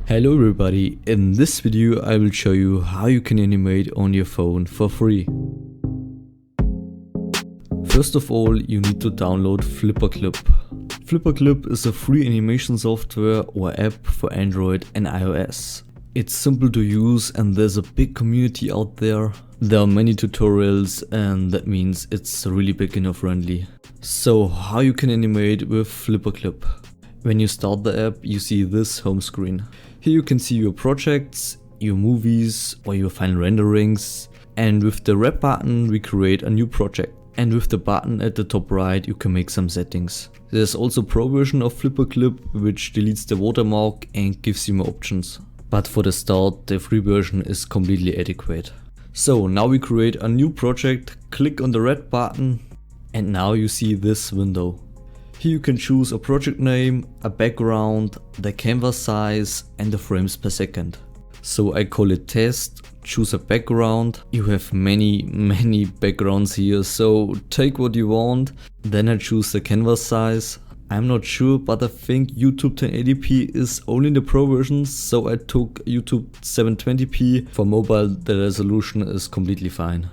Hello everybody, in this video I will show you how you can animate on your phone for free. First of all, you need to download Flipaclip. Flipaclip is a free animation software or app for Android and iOS. It's simple to use and there's a big community out there. There are many tutorials and that means it's really beginner friendly. So how you can animate with Flipaclip? When you start the app, you see this home screen. Here you can see your projects, your movies or your final renderings, and with the red button we create a new project. And with the button at the top right you can make some settings. There's also a pro version of Flipaclip which deletes the watermark and gives you more options. But for the start the free version is completely adequate. So now we create a new project, click on the red button and now you see this window. Here you can choose a project name, a background, the canvas size and the frames per second. So I call it test, choose a background. You have many backgrounds here, so take what you want. Then I choose the canvas size. I'm not sure, but I think YouTube 1080p is only in the pro version, so I took YouTube 720p. For mobile the resolution is completely fine.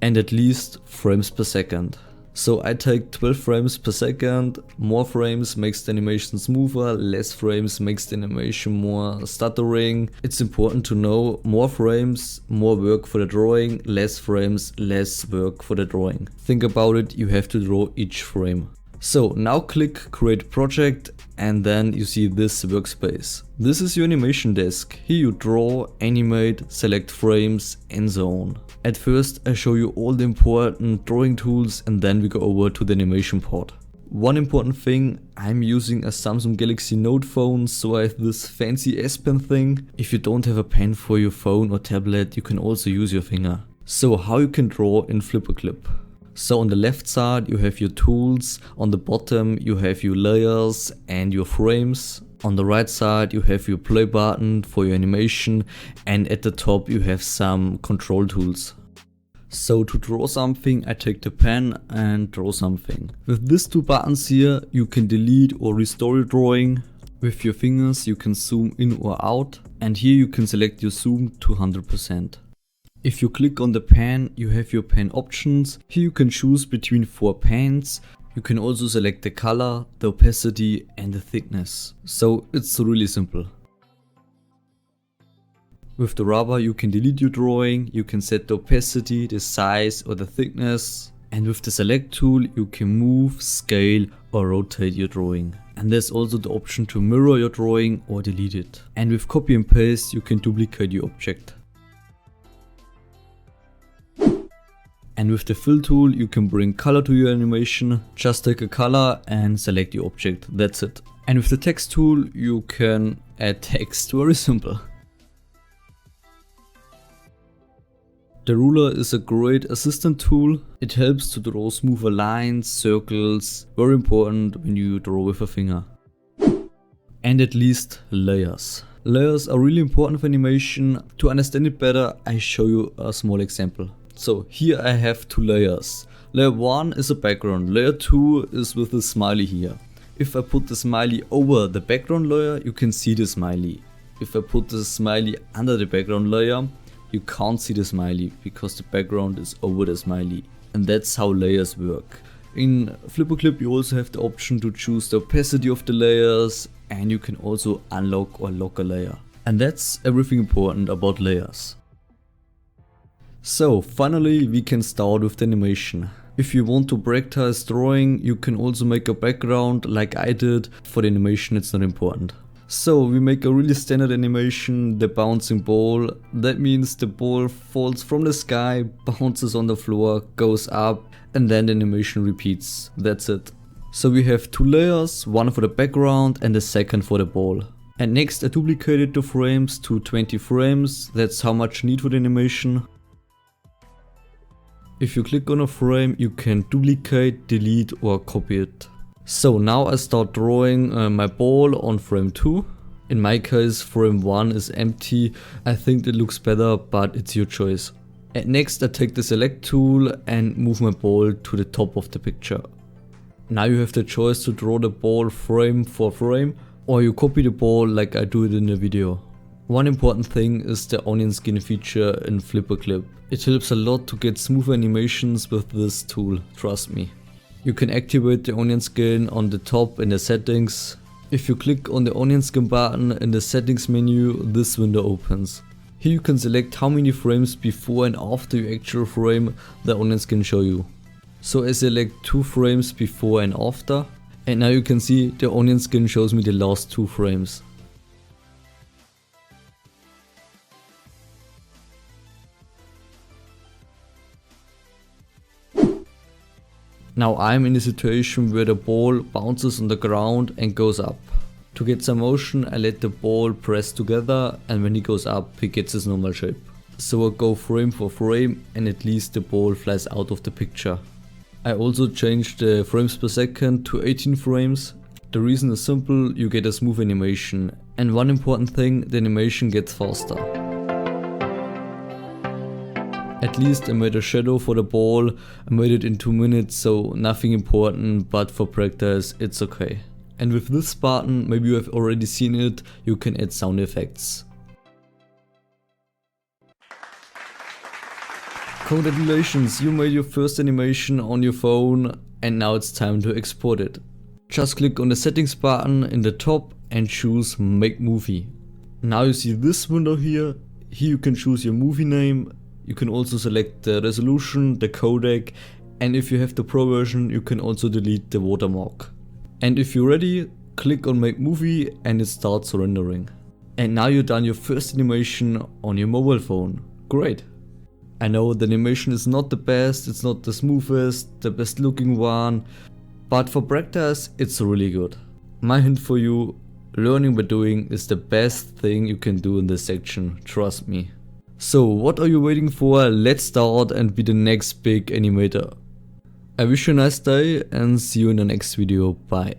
And at least frames per second. So I take 12 frames per second, more frames makes the animation smoother, less frames makes the animation more stuttering. It's important to know more frames, more work for the drawing, less frames, less work for the drawing. Think about it, you have to draw each frame. So now click create project and then you see this workspace. This is your animation desk. Here you draw, animate, select frames and so on. At first I show you all the important drawing tools and then we go over to the animation part. One important thing, I'm using a Samsung Galaxy Note phone, so I have this fancy S Pen thing. If you don't have a pen for your phone or tablet, you can also use your finger. So how you can draw in Flipaclip? So on the left side you have your tools, on the bottom you have your layers and your frames. On the right side you have your play button for your animation and at the top you have some control tools. So to draw something I take the pen and draw something. With these two buttons here you can delete or restore your drawing. With your fingers you can zoom in or out and here you can select your zoom to 100%. If you click on the pen, you have your pen options. Here you can choose between 4 pens. You can also select the color, the opacity and the thickness. So it's really simple. With the rubber you can delete your drawing, you can set the opacity, the size or the thickness. And with the select tool you can move, scale or rotate your drawing. And there's also the option to mirror your drawing or delete it. And with copy and paste you can duplicate your object. And with the fill tool you can bring color to your animation. Just take a color and select your object, that's it. And with the text tool you can add text, very simple. The ruler is a great assistant tool. It helps to draw smoother lines, circles, very important when you draw with a finger. And at least layers. Layers are really important for animation. To understand it better I show you a small example. So here I have 2 layers. Layer 1 is a background, layer 2 is with the smiley here. If I put the smiley over the background layer, you can see the smiley. If I put the smiley under the background layer, you can't see the smiley because the background is over the smiley. And that's how layers work. In Flipaclip you also have the option to choose the opacity of the layers and you can also unlock or lock a layer. And that's everything important about layers. So finally we can start with the animation. If you want to practice drawing you can also make a background like I did. For the animation it's not important. So we make a really standard animation, the bouncing ball. That means the ball falls from the sky, bounces on the floor, goes up and then the animation repeats. That's it. So we have 2 layers, one for the background and the second for the ball. And next I duplicated the frames to 20 frames. That's how much you need for the animation. If you click on a frame you can duplicate, delete or copy it. So now I start drawing my ball on frame 2. In my case frame 1 is empty. I think it looks better but it's your choice. And next I take the select tool and move my ball to the top of the picture. Now you have the choice to draw the ball frame for frame or you copy the ball like I do it in the video. One important thing is the onion skin feature in Flipaclip. It helps a lot to get smooth animations with this tool, trust me. You can activate the onion skin on the top in the settings. If you click on the onion skin button in the settings menu, this window opens. Here you can select how many frames before and after your actual frame the onion skin show you. So I select 2 frames before and after, and now you can see the onion skin shows me the last 2 frames. Now I'm in a situation where the ball bounces on the ground and goes up. To get some motion, I let the ball press together, and when he goes up he gets his normal shape. So I go frame for frame and at least the ball flies out of the picture. I also changed the frames per second to 18 frames. The reason is simple, you get a smooth animation, and one important thing, the animation gets faster. At least I made a shadow for the ball. I made it in 2 minutes, so nothing important, but for practice it's okay. And with this button, maybe you have already seen it, you can add sound effects. Congratulations, you made your first animation on your phone, and now it's time to export it. Just click on the settings button in the top and choose Make Movie. Now you see this window here. Here you can choose your movie name. You can also select the resolution, the codec, and if you have the pro version you can also delete the watermark. And if you're ready, click on Make Movie and it starts rendering. And now you've done your first animation on your mobile phone. Great! I know the animation is not the best, it's not the smoothest, the best looking one, but for practice it's really good. My hint for you, learning by doing is the best thing you can do in this section, trust me. So what are you waiting for? Let's start and be the next big animator. I wish you a nice day and see you in the next video. Bye.